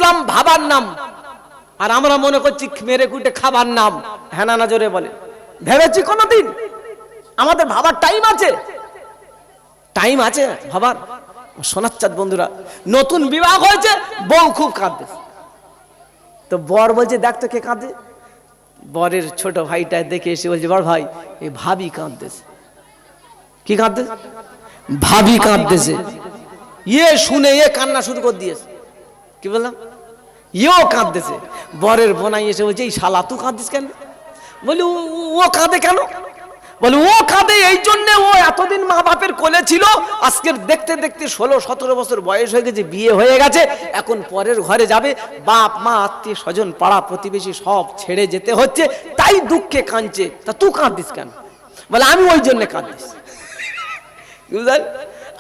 ইসলাম ভাবার নাম, আর আমরা মনে করছি মেরে কুটে খাবার নাম। হ্যাঁ না জোরে বলে, ভেবেছি কোনদিন আমাদের ভাবার টাইম আছে? টাইম আছে ভাবার? সোনার চাঁদ বন্ধুরা, নতুন বিবাহ হয়েছে, বউ খুব কাঁদে, তো বর বলছে দেখ তো কে কাঁদে। বরের ছোট ভাইটা দেখে এসে বলছে বড় ভাই এই ভাবি কাঁদতেছে। কি কাঁদতেছে? ভাবি কাঁদতেছে। ইয়ে শুনে এ কান্না শুরু করে দিয়েছে। কি বললাম? ইয়েও কাঁদতেছে। বরের বোনাই এসে বলছে এই শালা তুই কাঁদছিস কেন? বলি ও কাঁদে কেন? বলে ও কাঁদে এই জন্য, ও এতদিন মা বাপের কোলে ছিল, আজকের দেখতে দেখতে 16-17 বছর বয়স হয়ে গেছে, বিয়ে হয়ে গেছে, এখন পরের ঘরে যাবে, বাপ মা আত্মীয় স্বজন পাড়া প্রতিবেশী সব ছেড়ে যেতে হচ্ছে, তাই দুঃখে কাঁদছে। তা তুই কাঁদছিস কেন? বলে আমি ওই জন্য কাঁদছিস। বুঝলেন?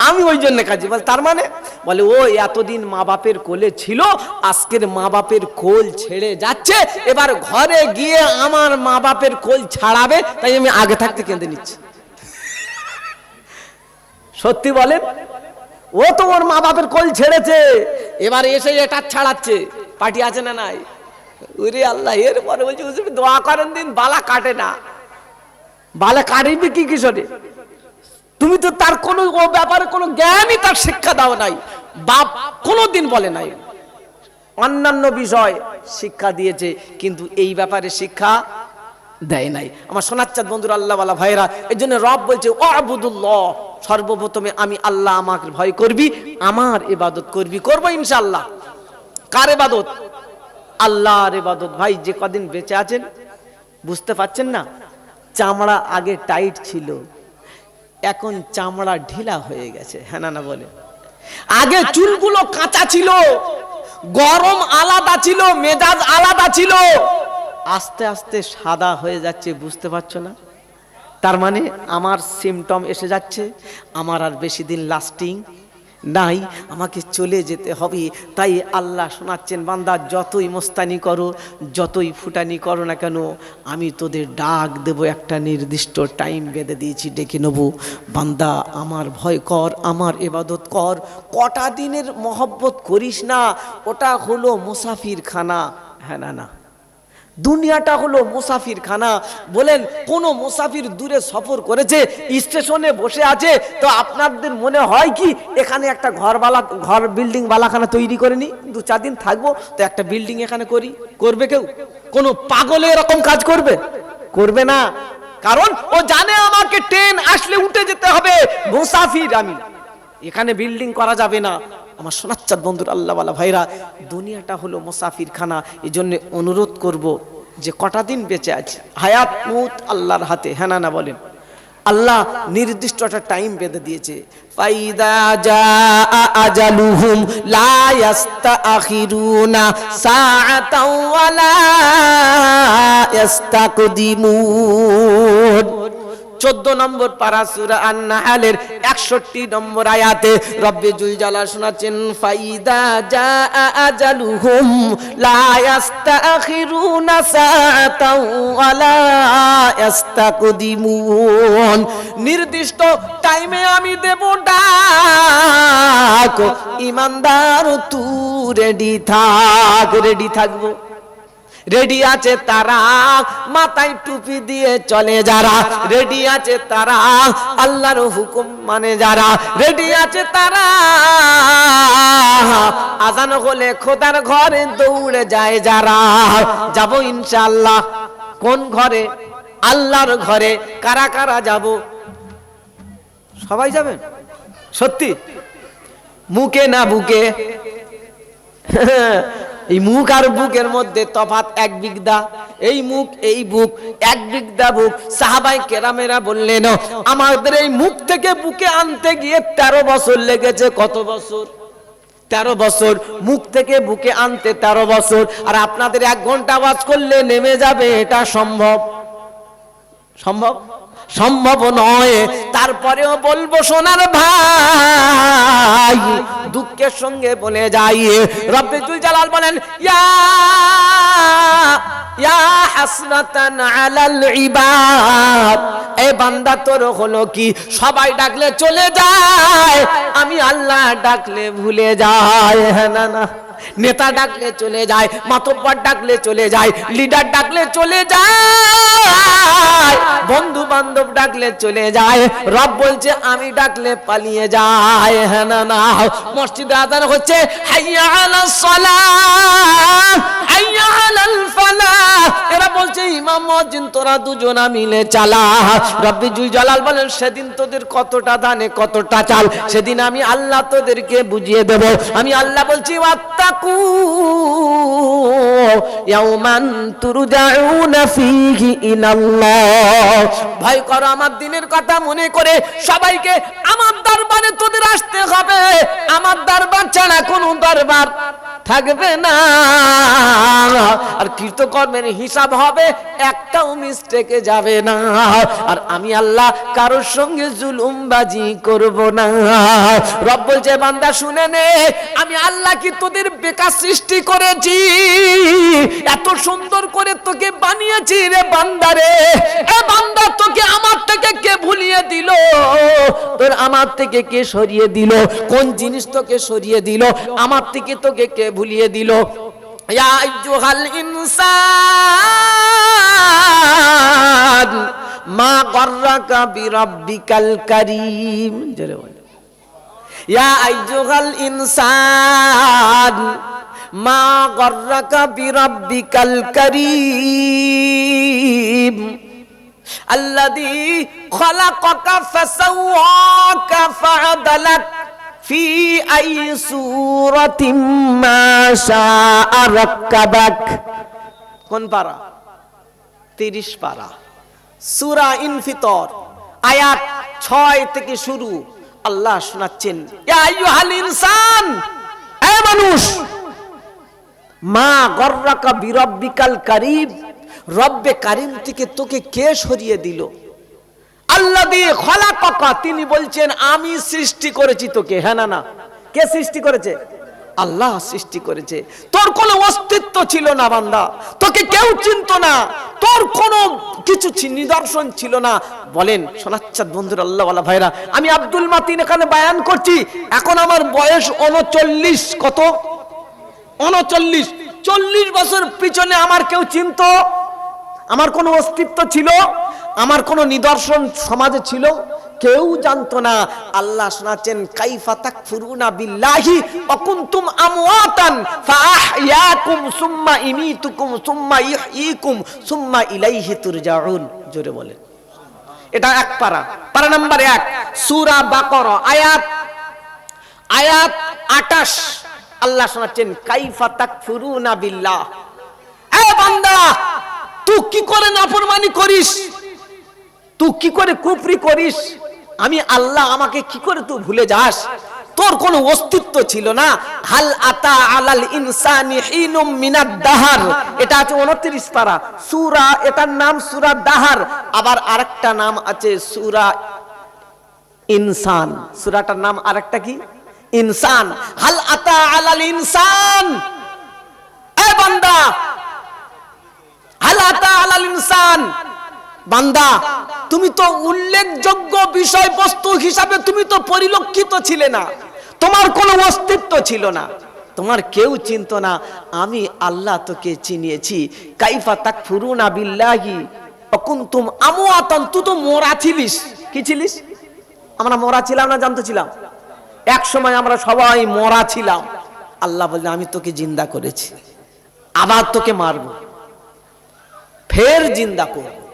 আমি ওই জন্য কাঁদছি। বলে তার মানে? বলে ও এতদিন মা বাপের কোলে ছিল, আজকের মা বাপের কোল ছেড়ে যাচ্ছে, এবার ঘরে গিয়ে আমার মা বাপের কোল ছাড়াবে, তাই আমি আগে থাকতে কেঁদে নিচ্ছি। সত্যি বলেন? ও তো ওর মা বাপের কোল ছেড়েছে, এবার এসে এটা ছাড়াচ্ছে। পার্টি আছে না নাই? ওরে আল্লাহ, এরপরে বলছি হুজুর দোয়া করেন দিন, বালা কাটে না। বালা কাটবি কি কিশোরে? তুমি তো তার কোনো ও ব্যাপারে কোনো জ্ঞানই তার শিক্ষা দাও নাই, বাপ কোনোদিন বলে নাই। অন্যান্য বিষয় শিক্ষা দিয়েছে, কিন্তু এই ব্যাপারে শিক্ষা দেয় নাই। আমার সোনার চাঁদ বন্ধুরা, আল্লাহ ওয়ালা ভাইরা, এই জন্য রব বলছে ওয়াবুদুল্লাহ, সর্বপ্রথমে আমি আল্লাহ, আমাকে ভয় করবি, আমার ইবাদত করবি, করবো ইনশাআল্লাহ। কার ইবাদত? আল্লাহর ইবাদত। ভাই যে কদিন বেঁচে আছেন বুঝতে পারছেন না, চামড়া আগে টাইট ছিল, এখন চামড়া ঢিলা হয়ে গেছে। হ্যাঁ না বলে? আগে চুলগুলো কাঁচা ছিল, গরম আলাদা ছিল, মেজাজ আলাদা ছিল, আস্তে আস্তে সাদা হয়ে যাচ্ছে। বুঝতে পারছো না? তার মানে আমার সিমটম এসে যাচ্ছে, আমার আর বেশি দিন লাস্টিং নাই, আমাকে চলে যেতে হবে। তাই আল্লাহ শোনাচ্ছেন, বান্দা যতই মোস্তানি করো, যতই ফুটানি করো না কেন, আমি তোদের ডাক দেব, একটা নির্দিষ্ট টাইম বেঁধে দিয়েছি, ডেকে নেব। বান্দা আমার ভয় কর, আমার ইবাদত কর। কটা দিনের মহব্বত করিস না, ওটা হলো মুসাফির খানা। হ্যাঁ না, দুনিয়াটা হলো মুসাফির খানা। বলেন কোন মুসাফির দূরে সফর করেছে, স্টেশনে বসে আছে, তো আপনাদের মনে হয় কি এখানে একটা ঘর বিল্ডিং বালাখানা তৈরি করে নি, 2-4 দিন থাকবো, তো একটা বিল্ডিং এখানে করি? করবে কেউ? কোন পাগলে এরকম কাজ করবে? করবে না। কারণ ও জানে আমাকে ট্রেন আসলে উঠে যেতে হবে, মুসাফির আমি, এখানে বিল্ডিং করা যাবে না। আমার সোনার চাঁদ বন্ধুর, আল্লাহ ওয়ালা ভাইরা, দুনিয়াটা হলো মুসাফির খানা। এই জন্য অনুরোধ করব যে কটা দিন বেঁচে আছে, হায়াত মউত আল্লাহর হাতে। হ্যাঁ না বলেন? আল্লাহ নির্দিষ্ট একটা টাইম বেঁধে দিয়েছে। ফাইদা জাআ আজালুহুম লা ইস্তাখিরুনা সাআতাও ওয়ালা ইস্তাকদিমুন। 14 নম্বর পারা সূরা আন-নাহলের 61 নম্বর আয়াতে রব্বে জুল জালাল শোনাচ্ছেন, ফাইদা জাআ আজালুহুম লা ইস্তাখিরুনা সাআতাও ওয়ালা ইস্তাকদিমুন। নির্দিষ্ট টাইমে আমি দেব ডাক, ঈমানদার তুই রেডি থাক। রেডি থাকবো। রেডি আছে তারা, মাথায় টুপি দিয়ে চলে যারা, রেডি আছে তারা, আল্লাহর হুকুম মানে যারা, রেডি আছে তারা, আজান হলে খোদার ঘরে দৌড়ে যায় যারা। যাব ইনশাআল্লাহ। কোন ঘরে? আল্লাহর ঘরে। কারা কারা যাব? সবাই যাবেন? সত্যি? মুখে না বুকে? এই মুখ আর বুকের মধ্যে তফাৎ 1 বিগদা। এই মুখ এই বুক 1 বিগদা বুক। সাহাবায়ে কেরামেরা বললেন আমাদের এই মুখ থেকে বুকে আনতে গিয়ে 13 বছর লেগেছে। কত বছর? 13 বছর। মুখ থেকে বুকে আনতে 13 বছর। আর আপনাদের 1 ঘন্টা ওয়াজ করলে নেমে যাবে, এটা সম্ভব? সম্ভব? সম্ভব নয়। তারপরেও বলবো সোনার ভাই, দুঃখের সঙ্গে বলে যাই, রব্বে জুল জালাল বলেন ইয়া ইয়া হাসরাতান আলাল ইবাদ, এ বান্দা তোর হলো কি সবাই ডাকলে চলে যায়, আমি আল্লাহ ডাকলে ভুলে যায়। হ্যাঁ না না, নেতা ডাকলে চলে যায়, মাতব্বর ডাকলে চলে যায়, লিডার ডাকলে চলে যায়, বন্ধু বান্ধব ডাকলে চলে যায়, রব বলছে আমি ডাকলে পালিয়ে যায়। হ্যাঁ না না, মসজিদে আযান হচ্ছে হাইয়া আলাস সালাহ হাইয়া আলাল ফালাহ, এরা বলছে ইমাম মুয়াজ্জিন তোরা দুজনা মিলে চালা। রব্বি জুল জালাল বলেন সেদিন তোদের কতটা দানে কতটা চাল, সেদিন আমি আল্লাহ তোদেরকে বুঝিয়ে দেব। আমি আল্লাহ বলছি ওয়াত্তাকু ইয়াওমান তুরজাউনা ফীহি ইলাল্লাহ, ভয় করো আমার দিনের কথা মনে করে সবাইকে আমার দরবারে তোদের আসতে হবে। আমার দরবার ছাড়া কোনো দরবার থাকবে না, আর কৃতকর্মের হিসাব হবে, একটাও মিস্টেকে যাবে না। আর আমি আল্লাহ কারোর সঙ্গে জুলুমবাজি করব না। রব বলছে বান্দা শুনে নে, আমি আল্লাহ কি তোদের বেকার সৃষ্টি করেছি? এত সুন্দর করে তোকে বানিয়েছি রে বান্দা রে। এ বান্দা তোকে আমার থেকে কে ভুলিয়ে দিল? তোর আমার থেকে কে সরিয়ে দিল? কোন জিনিস তোকে সরিয়ে দিল? আমার থেকে তোকে কে ভুলিয়ে দিল? ইয়া আইয়ুহাল ইনসান মা গররাকা বিরাব্বিকাল কারীম, জোরে বল। ইয়া আইয়ুহাল ইনসান মা গররাকা বিরাব্বিকাল কারীম আল্লাযী খালাকাকা ফাসাওয়াকা ফাআদালাক ফি আই সূরাতিম মা শাআ রাক্কাবাক। কোন পারা? 30 পারা, সূরা ইনফিতর, আয়াত 6 থেকে শুরু। আল্লাহ শোনাচ্ছেন ইয়া আইয়ুহাল ইনসান, এ মানুষ, মা গররাকা বিরাব্বিকাল কারীম, রব্বে কারীম থেকে তোকে কে সরিয়ে দিল? আল্লাযী খালাকাকা, তিনি বলছেন আমি সৃষ্টি করেছি তোকে। হ্যাঁ না না, কে সৃষ্টি করেছে? আল্লাহ সৃষ্টি করেছে। তোর কোনো অস্তিত্ব ছিল না বান্দা, তোকে কেউ চিনতো না, তোর কোনো কিছু নিদর্শন ছিল না। বলেন শোনাচ্ছেন বন্ধুরা, আল্লাহ ওয়ালা ভাইরা, আমি আব্দুল মাতিন এখানে বয়ান করছি, এখন আমার বয়স 39। কত? 39। 40 বছর পিছনে আমার কেউ চিনতো? আমার কোনো অস্তিত্ব ছিল? আমার কোনো নিদর্শন সমাজে ছিল? কেউ জানতো না। আল্লাহ শোনাচ্ছেন কাইফা তাকফুরুনা বিল্লাহি ওয়া কুনতুম আমওয়াতান ফাআহইয়াকুম সুম্মা ইমিতুকুম সুম্মা ইহয়িকুম সুম্মা ইলাইহি তুরজাউন। জোরে বলেন। এটা এক পারা, পারা নাম্বার 1, সূরা বাকারা, আয়াত 28। আল্লাহ শোনাচ্ছেন কাইফা তাকফুরুনা বিল্লাহ। এ বান্দা, তুই কি করে নাফরমানি করিস? তুই কি করে কুফরি করিস? আমি আল্লাহ, আমাকে কি করে তুই ভুলে যাস? তোর কোনো অস্তিত্ব ছিল না। হাল আতা আলাল ইনসানি হিনুম মিনাদ দাহার, এটা আছে 29 পারা সূরা, এটার নাম সূরা দাহার। আবার আরেকটা নাম আছে সূরা ইনসান, সূরাটার নাম আরেকটা কি? ইনসান। হাল আতা আলাল ইনসান, এ বান্দা, হাল আতা আলাল ইনসান, বান্দা তুমি তো উল্লেখযোগ্য বিষয়বস্তু হিসাবে তুমি তো পরিলক্ষিত ছিলে না, তোমার কোনো অস্তিত্ব ছিল না, তোমার কেউ চিনতো না। আমি আল্লাহ তোকে চিনিয়েছি। কাইফা তাকফুরুনা বিল্লাহি ওয়া কুনতুম আমওয়াতান, তুই তো মরা ছিলিস। কি ছিলিস? আমরা মরা ছিলাম না, জানতো ছিলাম? এক সময় আমরা সবাই মরা ছিলাম। আল্লাহ বললেন আমি তোকে জিন্দা করেছি, আবার তোকে মারবো, ফের জিন্দা করব।